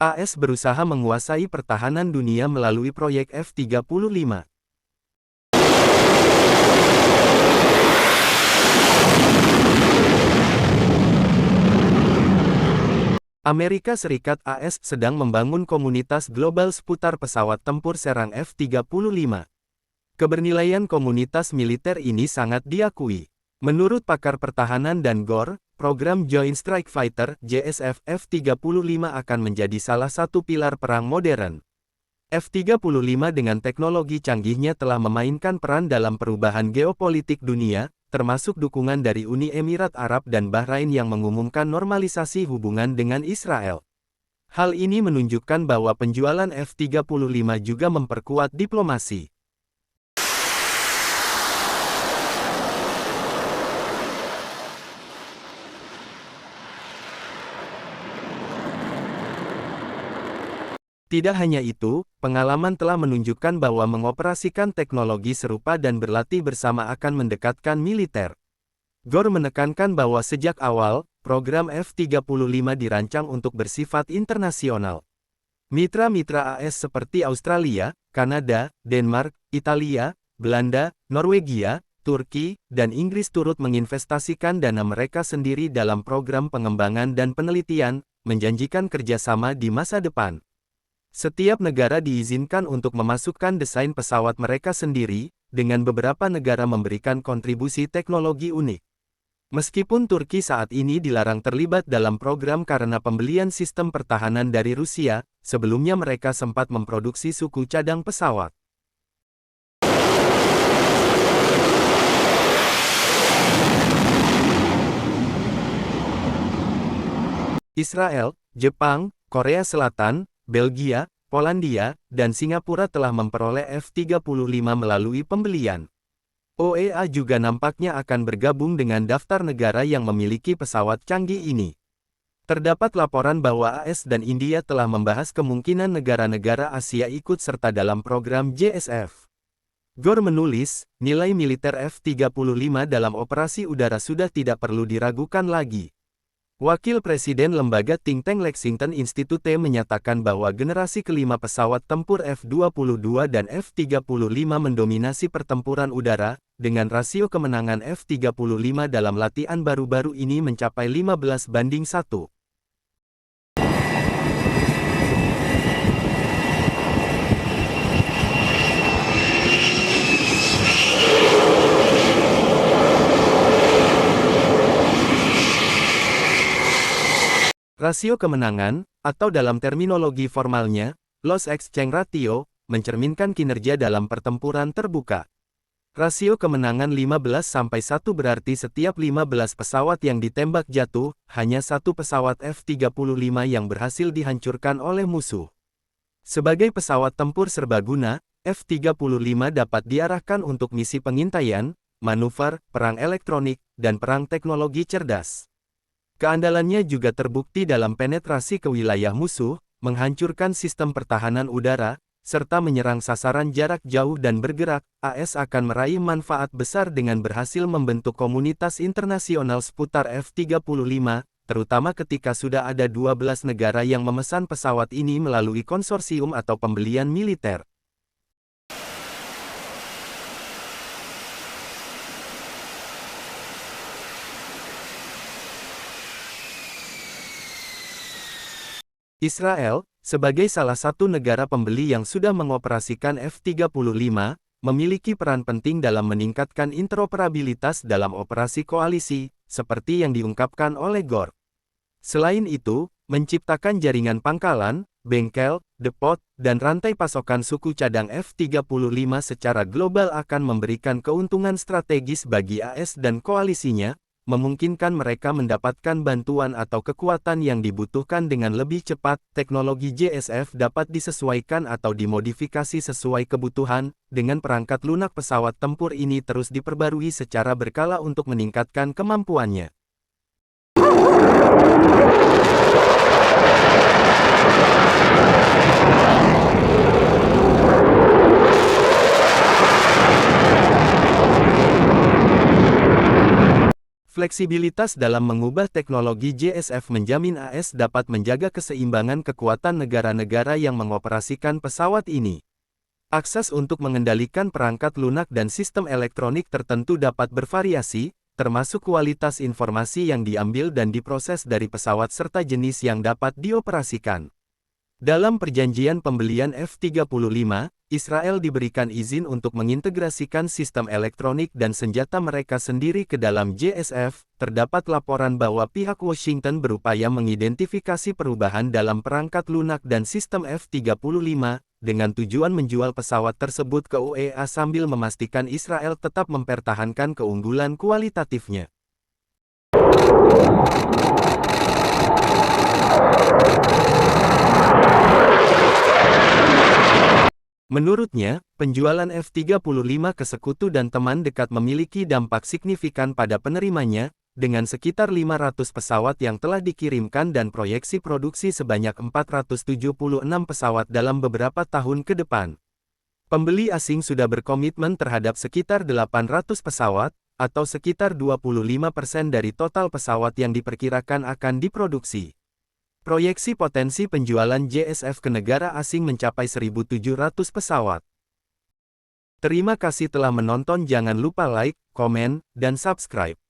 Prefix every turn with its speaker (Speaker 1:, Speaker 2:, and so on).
Speaker 1: AS berusaha menguasai pertahanan dunia melalui proyek F-35. Amerika Serikat (AS) sedang membangun komunitas global seputar pesawat tempur serang F-35. Kebernilaian komunitas militer ini sangat diakui. Menurut pakar pertahanan dan GOR, program Joint Strike Fighter (JSF) F-35 akan menjadi salah satu pilar perang modern. F-35 dengan teknologi canggihnya telah memainkan peran dalam perubahan geopolitik dunia, termasuk dukungan dari Uni Emirat Arab dan Bahrain yang mengumumkan normalisasi hubungan dengan Israel. Hal ini menunjukkan bahwa penjualan F-35 juga memperkuat diplomasi. Tidak hanya itu, pengalaman telah menunjukkan bahwa mengoperasikan teknologi serupa dan berlatih bersama akan mendekatkan militer. GOR menekankan bahwa sejak awal, program F-35 dirancang untuk bersifat internasional. Mitra-mitra AS seperti Australia, Kanada, Denmark, Italia, Belanda, Norwegia, Turki, dan Inggris turut menginvestasikan dana mereka sendiri dalam program pengembangan dan penelitian, menjanjikan kerjasama di masa depan. Setiap negara diizinkan untuk memasukkan desain pesawat mereka sendiri, dengan beberapa negara memberikan kontribusi teknologi unik. Meskipun Turki saat ini dilarang terlibat dalam program karena pembelian sistem pertahanan dari Rusia, sebelumnya mereka sempat memproduksi suku cadang pesawat. Israel, Jepang, Korea Selatan, Belgia, Polandia, dan Singapura telah memperoleh F-35 melalui pembelian. OEA juga nampaknya akan bergabung dengan daftar negara yang memiliki pesawat canggih ini. Terdapat laporan bahwa AS dan India telah membahas kemungkinan negara-negara Asia ikut serta dalam program JSF. GOR menulis, nilai militer F-35 dalam operasi udara sudah tidak perlu diragukan lagi. Wakil Presiden lembaga think tank Lexington Institute menyatakan bahwa generasi kelima pesawat tempur F-22 dan F-35 mendominasi pertempuran udara, dengan rasio kemenangan F-35 dalam latihan baru-baru ini mencapai 15:1. Rasio kemenangan, atau dalam terminologi formalnya, loss exchange ratio, mencerminkan kinerja dalam pertempuran terbuka. Rasio kemenangan 15:1 berarti setiap 15 pesawat yang ditembak jatuh, hanya satu pesawat F-35 yang berhasil dihancurkan oleh musuh. Sebagai pesawat tempur serbaguna, F-35 dapat diarahkan untuk misi pengintaian, manuver, perang elektronik, dan perang teknologi cerdas. Keandalannya juga terbukti dalam penetrasi ke wilayah musuh, menghancurkan sistem pertahanan udara, serta menyerang sasaran jarak jauh dan bergerak. AS akan meraih manfaat besar dengan berhasil membentuk komunitas internasional seputar F-35, terutama ketika sudah ada 12 negara yang memesan pesawat ini melalui konsorsium atau pembelian militer. Israel, sebagai salah satu negara pembeli yang sudah mengoperasikan F-35, memiliki peran penting dalam meningkatkan interoperabilitas dalam operasi koalisi, seperti yang diungkapkan oleh GOR. Selain itu, menciptakan jaringan pangkalan, bengkel, depot, dan rantai pasokan suku cadang F-35 secara global akan memberikan keuntungan strategis bagi AS dan koalisinya, memungkinkan mereka mendapatkan bantuan atau kekuatan yang dibutuhkan dengan lebih cepat. Teknologi JSF dapat disesuaikan atau dimodifikasi sesuai kebutuhan, dengan perangkat lunak pesawat tempur ini terus diperbarui secara berkala untuk meningkatkan kemampuannya. Fleksibilitas dalam mengubah teknologi JSF menjamin AS dapat menjaga keseimbangan kekuatan negara-negara yang mengoperasikan pesawat ini. Akses untuk mengendalikan perangkat lunak dan sistem elektronik tertentu dapat bervariasi, termasuk kualitas informasi yang diambil dan diproses dari pesawat serta jenis yang dapat dioperasikan. Dalam perjanjian pembelian F-35, Israel diberikan izin untuk mengintegrasikan sistem elektronik dan senjata mereka sendiri ke dalam JSF. Terdapat laporan bahwa pihak Washington berupaya mengidentifikasi perubahan dalam perangkat lunak dan sistem F-35, dengan tujuan menjual pesawat tersebut ke UEA sambil memastikan Israel tetap mempertahankan keunggulan kualitatifnya. Menurutnya, penjualan F-35 ke sekutu dan teman dekat memiliki dampak signifikan pada penerimanya, dengan sekitar 500 pesawat yang telah dikirimkan dan proyeksi produksi sebanyak 476 pesawat dalam beberapa tahun ke depan. Pembeli asing sudah berkomitmen terhadap sekitar 800 pesawat, atau sekitar 25% dari total pesawat yang diperkirakan akan diproduksi. Proyeksi potensi penjualan JSF ke negara asing mencapai 1.700 pesawat. Terima kasih telah menonton, jangan lupa like, komen, dan subscribe.